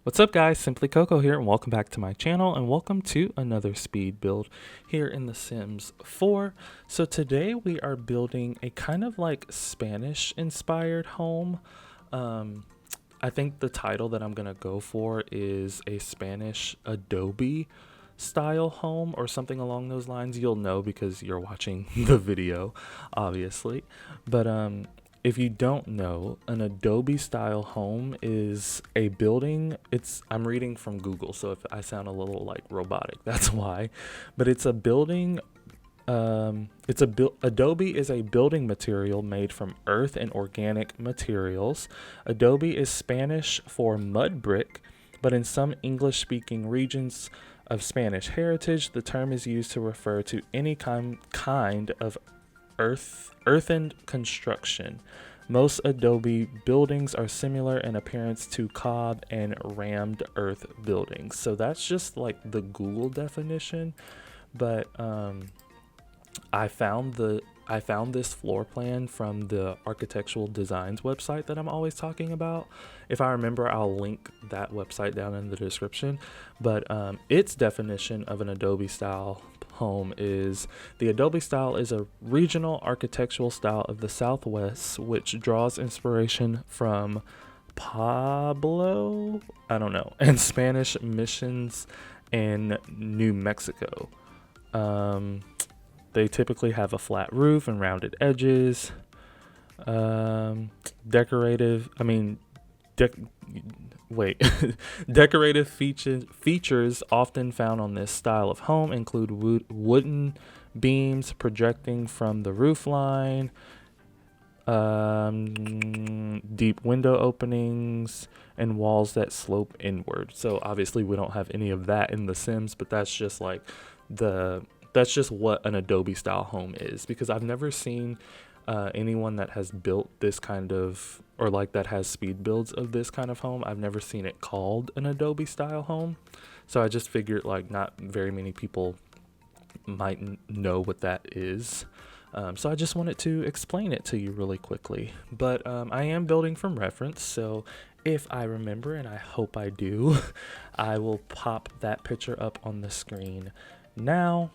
What's up guys, Simply Coco here and welcome back to my channel and welcome to another speed build here in The Sims 4. So today we are building a kind of like Spanish inspired home. I think the title that I'm gonna go for is a Spanish Adobe style home or something along those lines. You'll know because you're watching the video, obviously. But if you don't know, an Adobe style home is a building. I'm reading from Google, so if I sound a little like robotic, that's why. But it's a building. Adobe is a building material made from earth and organic materials. Adobe is Spanish for mud brick, but in some English-speaking regions of Spanish heritage, the term is used to refer to any kind of earthen construction. Most Adobe buildings are similar in appearance to cob and rammed earth buildings. So that's just like the Google definition. But I found this floor plan from the architectural designs website that I'm always talking about. If I remember, I'll link that website down in the description. But its definition of an Adobe style home is: the Adobe style is a regional architectural style of the Southwest which draws inspiration from Pablo, I don't know, and Spanish missions in New Mexico. They typically have a flat roof and rounded edges. Decorative, I mean, decorative features often found on this style of home include wooden beams projecting from the roof line, deep window openings, and walls that slope inward. So obviously we don't have any of that in The Sims, but that's just like that's just what an Adobe style home is, because I've never seen anyone that has built this kind of, or like that has speed builds of this kind of home. I've never seen it called an Adobe style home. So I just figured like not very many people might know what that is. So I just wanted to explain it to you really quickly. But I am building from reference, so if I remember, and I hope I do, I will pop that picture up on the screen now.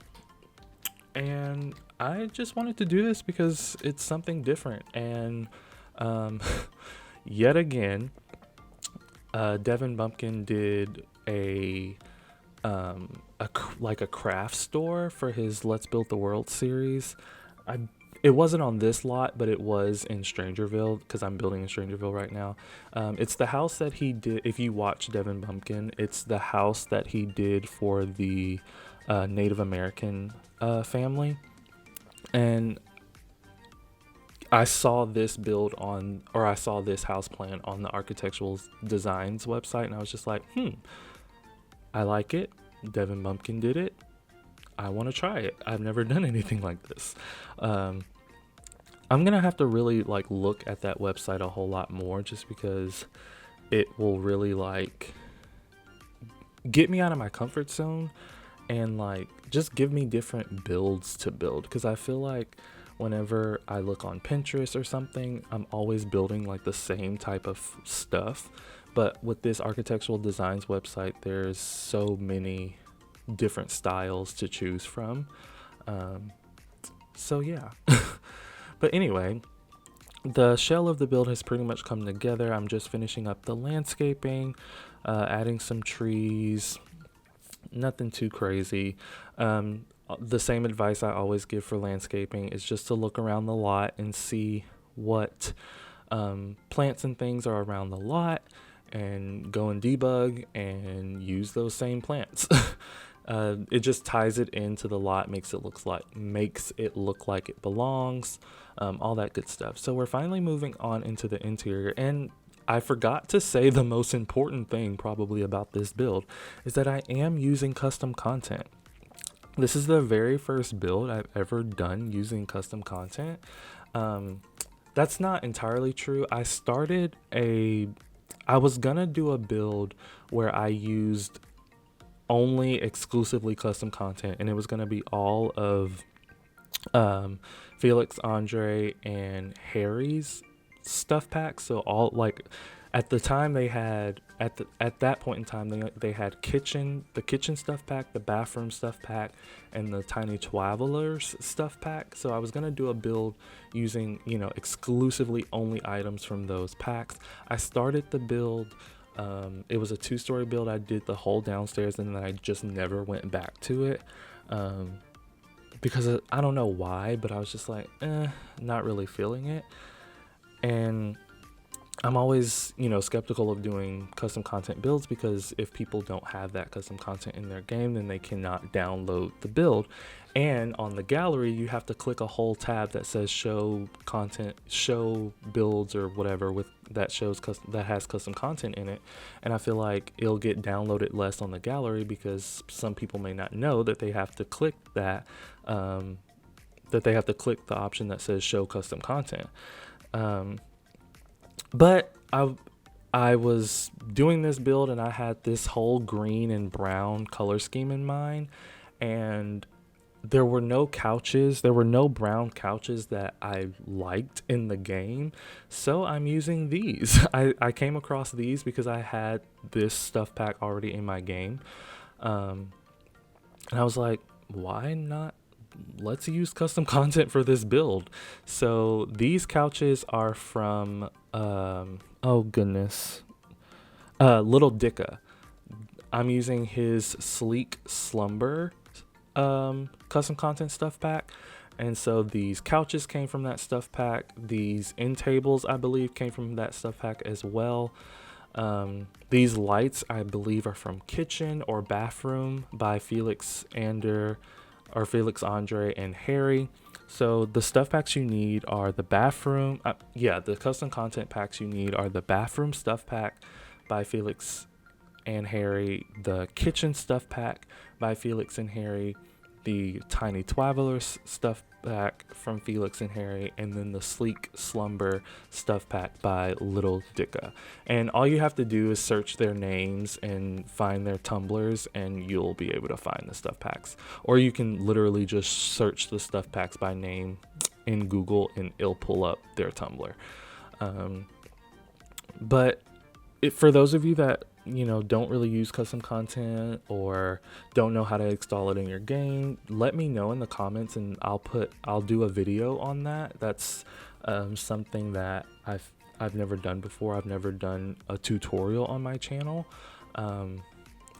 And I just wanted to do this because it's something different. And yet again, Devin Bumpkin did a craft store for his Let's Build the World series. It wasn't on this lot, but it was in Strangerville, because I'm building in Strangerville right now. It's the house that he did. If you watch Devin Bumpkin, it's the house that he did for the Native American family. And I saw this I saw this house plan on the architectural designs website, and I was just like, I like it. Devin Bumpkin did it. I want to try it. I've never done anything like this. I'm gonna have to really like look at that website a whole lot more, just because it will really like get me out of my comfort zone and like just give me different builds to build, because I feel like whenever I look on Pinterest or something, I'm always building like the same type of stuff. But with this architectural designs website, there's so many different styles to choose from. So yeah. But anyway, the shell of the build has pretty much come together. I'm just finishing up the landscaping, adding some trees. Nothing too crazy. The same advice I always give for landscaping is just to look around the lot and see what plants and things are around the lot, and go and debug and use those same plants. It just ties it into the lot, makes it look like it belongs, all that good stuff. So we're finally moving on into the interior, and I forgot to say the most important thing probably about this build is that I am using custom content. This is the very first build I've ever done using custom content. That's not entirely true. I was gonna do a build where I used only exclusively custom content, and it was gonna be all of Felix, Andre, and Harry's stuff packs. So all like At the time they had at that point in time they had the kitchen stuff pack, the bathroom stuff pack, and the tiny travelers stuff pack. So I was gonna do a build using, exclusively only items from those packs. I started the build. It was a 2-story build. I did the whole downstairs and then I just never went back to it, because I don't know why, but I was just like, not really feeling it. And I'm always, skeptical of doing custom content builds, because if people don't have that custom content in their game, then they cannot download the build. And on the gallery, you have to click a whole tab that says show content, show builds, or whatever that has custom content in it. And I feel like it'll get downloaded less on the gallery, because some people may not know that they have to click that they have to click the option that says show custom content. But I was doing this build and I had this whole green and brown color scheme in mind, and there were no brown couches that I liked in the game. So I'm using these. I came across these because I had this stuff pack already in my game. And I was like, why not? Let's use custom content for this build. So these couches are from Little Dicka. I'm using his Sleek Slumber custom content stuff pack, and so these couches came from that stuff pack. These end tables, I believe, came from that stuff pack as well. These lights, I believe, are from Kitchen or Bathroom by Felix Andre and Harry. So the stuff packs you need are the bathroom. The custom content packs you need are the bathroom stuff pack by Felix and Harry, the kitchen stuff pack by Felix and Harry, the tiny travelers stuff pack from Felix and Harry, and then the Sleek Slumber stuff pack by Little Dicka. And all you have to do is search their names and find their tumblers, and you'll be able to find the stuff packs. Or you can literally just search the stuff packs by name in Google and it'll pull up their Tumblr. But for those of you that don't really use custom content or don't know how to install it in your game, let me know in the comments and I'll do a video on that. That's something that I've never done before. I've never done a tutorial on my channel,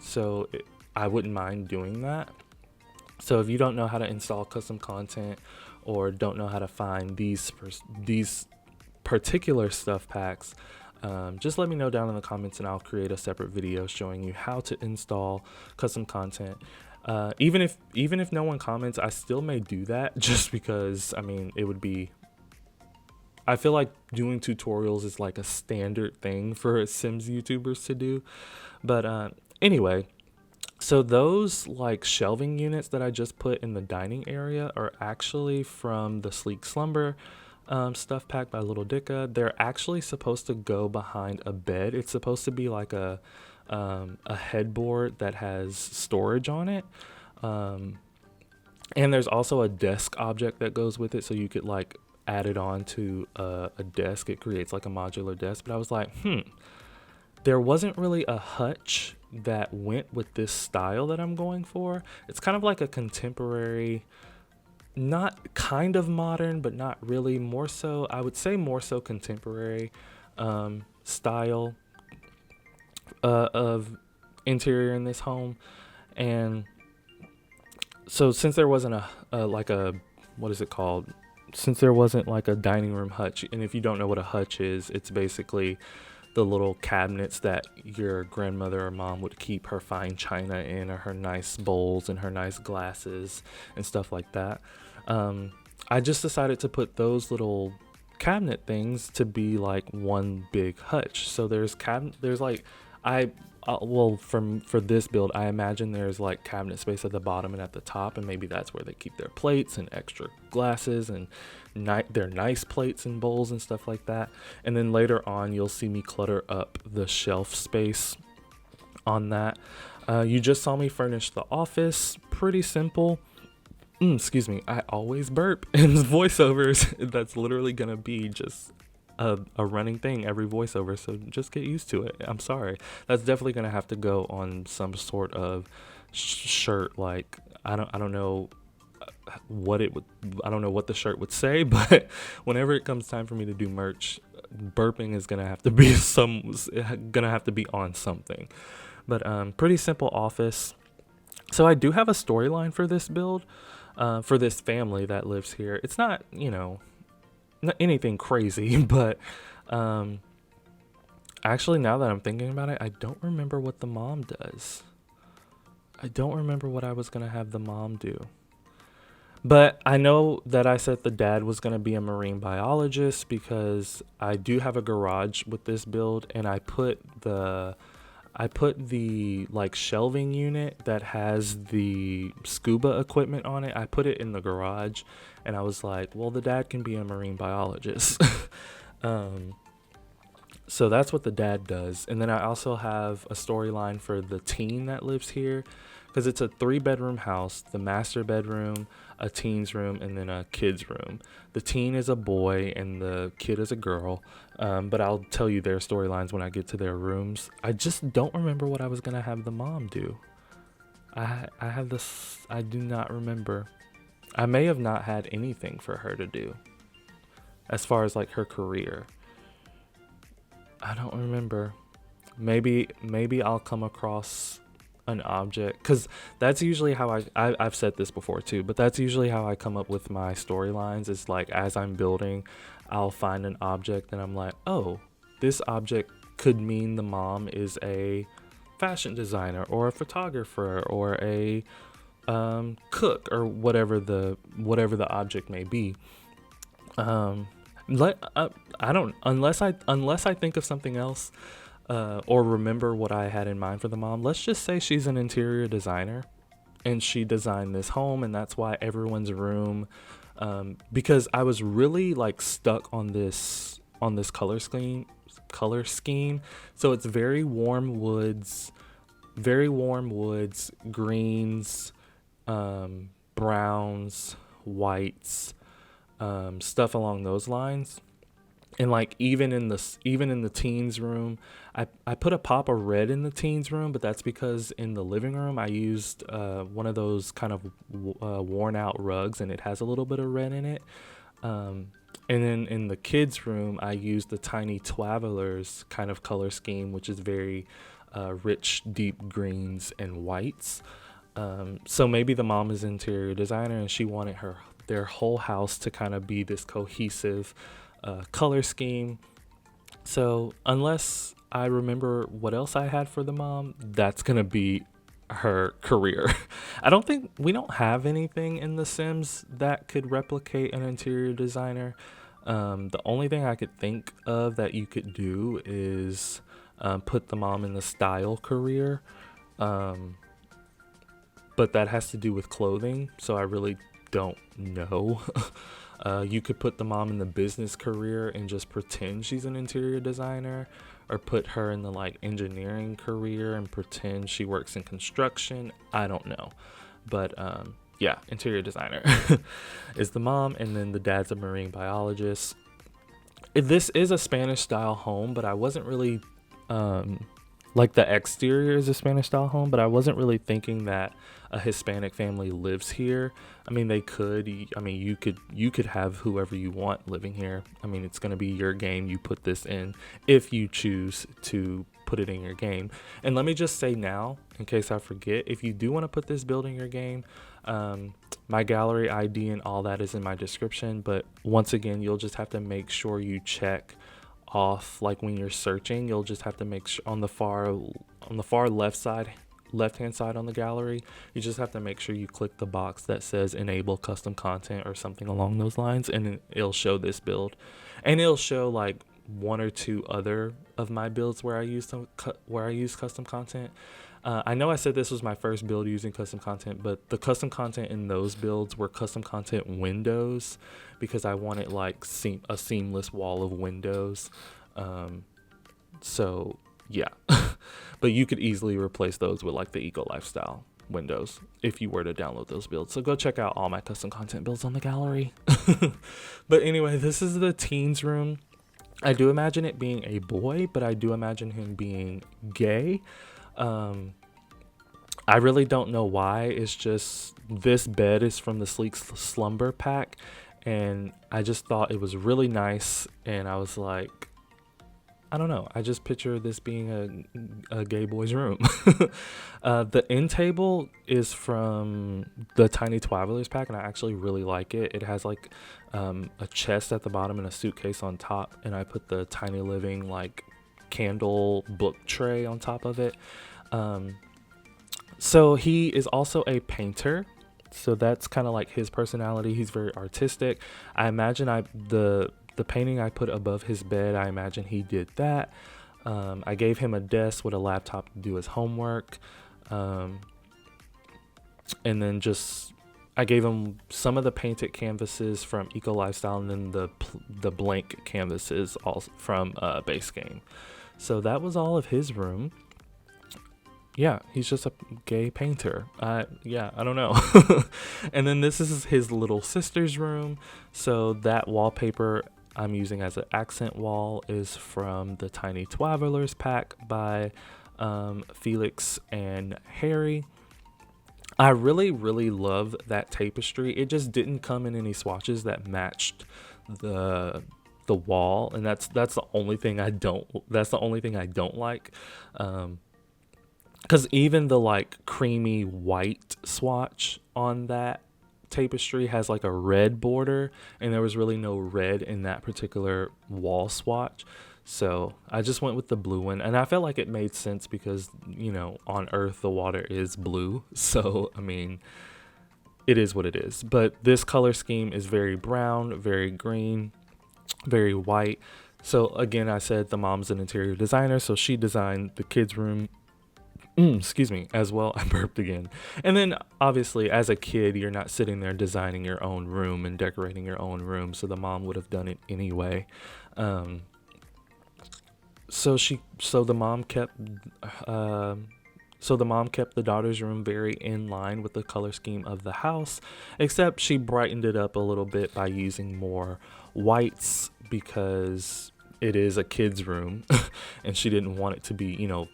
so I wouldn't mind doing that. So if you don't know how to install custom content or don't know how to find these particular stuff packs, just let me know down in the comments and I'll create a separate video showing you how to install custom content. Even if no one comments, I still may do that, just because I feel like doing tutorials is like a standard thing for Sims YouTubers to do. But anyway, so those like shelving units that I just put in the dining area are actually from the Sleek Slumber stuff pack by Little Dicka. They're actually supposed to go behind a bed. It's supposed to be like a headboard that has storage on it, and there's also a desk object that goes with it, so you could like add it on to a desk. It creates like a modular desk. But I was like, there wasn't really a hutch that went with this style that I'm going for. It's kind of like a contemporary, not kind of modern, but not really, more so, I would say more so contemporary style of interior in this home. And so since there wasn't since there wasn't like a dining room hutch, and if you don't know what a hutch is, it's basically the little cabinets that your grandmother or mom would keep her fine china in, or her nice bowls and her nice glasses and stuff like that. I just decided to put those little cabinet things to be like one big hutch. So for this build, I imagine there's like cabinet space at the bottom and at the top, and maybe that's where they keep their plates and extra glasses and their nice plates and bowls and stuff like that. And then later on, you'll see me clutter up the shelf space on that. You just saw me furnish the office. Pretty simple. Excuse me, I always burp in voiceovers. That's literally gonna be just a running thing every voiceover, so just get used to it. I'm sorry. That's definitely gonna have to go on some sort of shirt. Like I don't know what it would, I don't know what the shirt would say, but whenever it comes time for me to do merch, burping is gonna have to be on something. But pretty simple office. So I do have a storyline for this build, for this family that lives here. It's not, not anything crazy, but actually, now that I'm thinking about it, I don't remember what the mom does. I don't remember what I was gonna have the mom do. But I know that I said the dad was going to be a marine biologist because I do have a garage with this build, and I put the like shelving unit that has the scuba equipment on it. I put it in the garage, and I was like, well, the dad can be a marine biologist. So that's what the dad does. And then I also have a storyline for the teen that lives here, because it's a 3-bedroom house, the master bedroom, a teen's room, and then a kid's room. The teen is a boy and the kid is a girl, but I'll tell you their storylines when I get to their rooms. I just don't remember what I was going to have the mom do. I do not remember. I may have not had anything for her to do as far as like her career. I don't remember. Maybe I'll come across an object, because that's usually how I've said this before too, but that's usually how I come up with my storylines. Is like, as I'm building, I'll find an object and I'm like, oh, this object could mean the mom is a fashion designer or a photographer or a cook or whatever the object may be. I don't, unless I think of something else, or remember what I had in mind for the mom. Let's just say she's an interior designer and she designed this home, and that's why everyone's room, because I was really like stuck on this color scheme. So it's very warm woods, greens, browns, whites, stuff along those lines. And like even in the teens room, I put a pop of red in the teens room, but that's because in the living room I used one of those kind of worn out rugs, and it has a little bit of red in it. And then in the kids room I used the Tiny Twavelers kind of color scheme, which is very rich, deep greens and whites. So maybe the mom is an interior designer and she wanted their whole house to kind of be this cohesive color scheme. So unless I remember what else I had for the mom, that's gonna be her career. We don't have anything in The Sims that could replicate an interior designer. The only thing I could think of that you could do is put the mom in the style career, but that has to do with clothing, so I really don't know. You could put the mom in the business career and just pretend she's an interior designer, or put her in the like engineering career and pretend she works in construction. I don't know, but yeah, interior designer is the mom, and then the dad's a marine biologist. This is a Spanish style home, but I wasn't really like, the exterior is a Spanish style home, but I wasn't really thinking that a Hispanic family lives here. I mean, they could. I mean, you could have whoever you want living here. I mean, it's going to be your game. You put this in if you choose to put it in your game. And let me just say now, in case I forget, if you do want to put this build in your game, my gallery ID and all that is in my description. But once again, you'll just have to make sure you check off, like when you're searching, you'll just have to make sure on the far left hand side on the gallery, you just have to make sure you click the box that says enable custom content or something along those lines, and it'll show this build, and it'll show like one or two other of my builds where I use custom content. I know I said this was my first build using custom content, but the custom content in those builds were custom content windows, because I wanted like a seamless wall of windows. So yeah, but you could easily replace those with like the eco lifestyle windows if you were to download those builds. So go check out all my custom content builds on the gallery. But anyway, this is the teens room. I do imagine it being a boy, but I do imagine him being gay. Um, I really don't know why. It's just this bed is from the Sleek Slumber pack, and I just thought it was really nice. And I was like, I don't know. I just picture this being a gay boy's room. The end table is from the Tiny Twavelers pack, and I actually really like it. It has like a chest at the bottom and a suitcase on top, and I put the Tiny Living like candle book tray on top of it. Um, so he is also a painter. So that's kind of like his personality. He's very artistic. I imagine the painting I put above his bed, I imagine he did that. I gave him a desk with a laptop to do his homework. Um, and then just I gave him some of the painted canvases from Eco Lifestyle, and then the blank canvases all from Base Game. So that was all of his room. Yeah, he's just a gay painter. Yeah, I don't know. And then this is his little sister's room. So that wallpaper I'm using as an accent wall is from the Tiny Twavelers pack by Felix and Harry. I really, really love that tapestry. It just didn't come in any swatches that matched the wall, and that's the only thing I don't. That's the only thing I don't like. Because even the like creamy white swatch on that tapestry has like a red border, and there was really no red in that particular wall swatch. So I just went with the blue one, and I felt like it made sense because, you know, on Earth the water is blue. So, I mean, it is what it is. But this color scheme is very brown, very green, very white. So again, I said the mom's an interior designer, so she designed the kids' room. Excuse me, as well. I burped again. And then obviously as a kid, you're not sitting there designing your own room and decorating your own room, so the mom would have done it anyway. um so the mom kept the daughter's room very in line with the color scheme of the house, except she brightened it up a little bit by using more whites because it is a kid's room and she didn't want it to be, you know,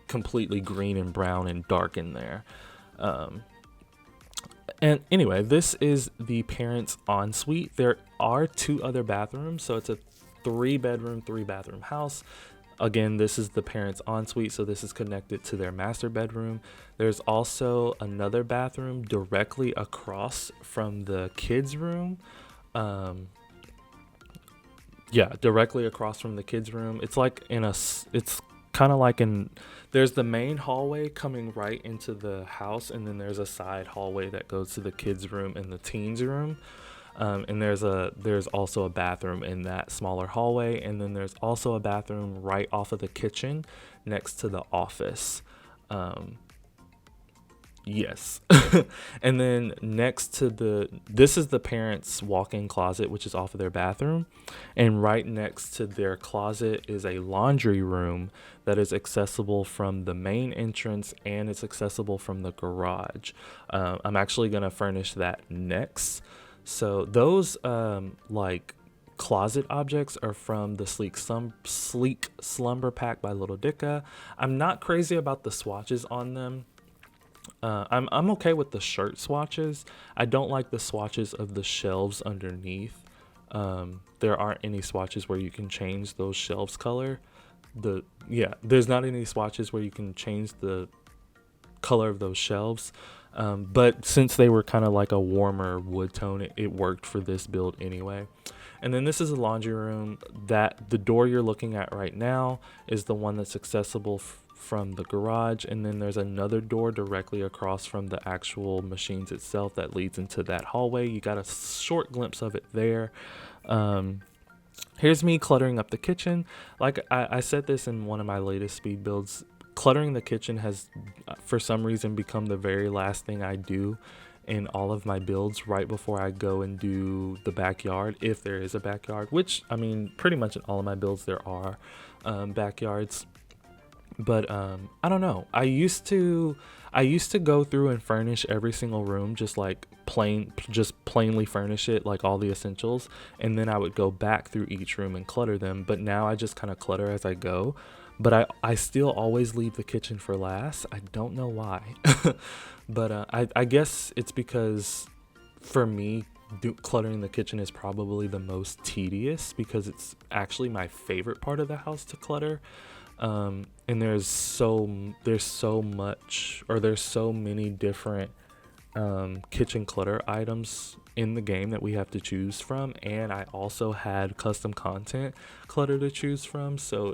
completely green and brown and dark in there. And anyway, this is the parents' ensuite. There are 2 other bathrooms, so it's a 3-bedroom, 3-bathroom house. Again, this is the parents' ensuite, so this is connected to their master bedroom. There's also another bathroom directly across from the kids' room. Directly across from the kids' room. It's like it's kind of like there's the main hallway coming right into the house, and then there's a side hallway that goes to the kids' room and the teens' room. And there's also a bathroom in that smaller hallway, and then there's also a bathroom right off of the kitchen next to the office. Yes. And then next to this is the parents' walk-in closet, which is off of their bathroom, and right next to their closet is a laundry room that is accessible from the main entrance, and it's accessible from the garage. I'm actually gonna furnish that next. So those like closet objects are from the Sleek Slumber pack by Little Dicka. I'm not crazy about the swatches on them. I'm okay with the shirt swatches. I don't like the swatches of the shelves underneath. There aren't any swatches where you can change those shelves color. There's not any swatches where you can change the color of those shelves. But since they were kind of like a warmer wood tone, it worked for this build anyway. And then this is a laundry room. That the door you're looking at right now is the one that's accessible from the garage, and then there's another door directly across from the actual machines itself that leads into that hallway. You got a short glimpse of it there. Here's me cluttering up the kitchen. Like I said this in one of my latest speed builds, cluttering the kitchen has for some reason become the very last thing I do in all of my builds right before I go and do the backyard, if there is a backyard, which I mean pretty much in all of my builds there are backyards. But I don't know. I used to go through and furnish every single room, just like plainly furnish it, like all the essentials, and then I would go back through each room and clutter them. But now I just kind of clutter as I go. But I still always leave the kitchen for last. I don't know why. But I guess it's because for me, cluttering the kitchen is probably the most tedious because it's actually my favorite part of the house to clutter. And there's so many different kitchen clutter items in the game that we have to choose from, and I also had custom content clutter to choose from, so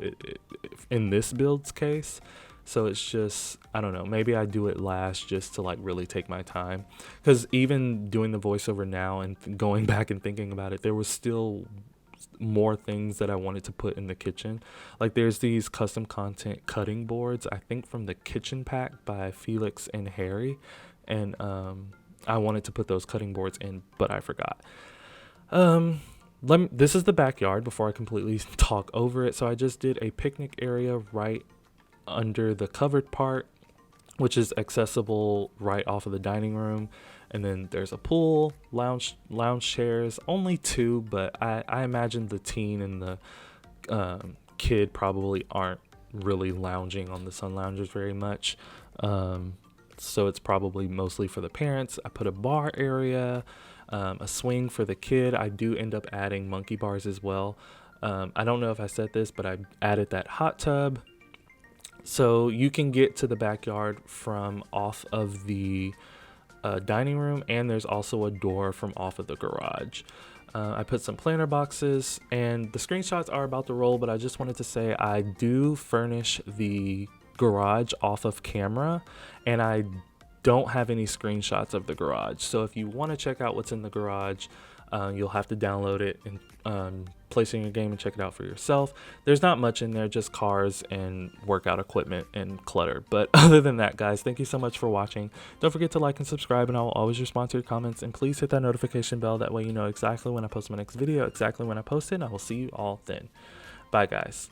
in this build's case, so it's just, I don't know, maybe I do it last just to like really take my time, because even doing the voiceover now and going back and thinking about it, there was still more things that I wanted to put in the kitchen. Like there's these custom content cutting boards, I think from the kitchen pack by Felix and Harry, and I wanted to put those cutting boards in, but I forgot. This is the backyard before I completely talk over it. So I just did a picnic area right under the covered part, which is accessible right off of the dining room. And then there's a pool, lounge chairs, only two, but I imagine the teen and the kid probably aren't really lounging on the sun loungers very much. So it's probably mostly for the parents. I put a bar area, a swing for the kid. I do end up adding monkey bars as well. I don't know if I said this, but I added that hot tub. So you can get to the backyard from off of the dining room, and there's also a door from off of the garage. I put some planter boxes, and the screenshots are about to roll, but I just wanted to say I do furnish the garage off of camera, and I don't have any screenshots of the garage. So if you want to check out what's in the garage, you'll have to download it and place it in your game and check it out for yourself. There's not much in there, just cars and workout equipment and clutter. But other than that, guys, thank you so much for watching. Don't forget to like and subscribe, and I will always respond to your comments. And please hit that notification bell. That way you know exactly when I post my next video, exactly when I post it, and I will see you all then. Bye, guys.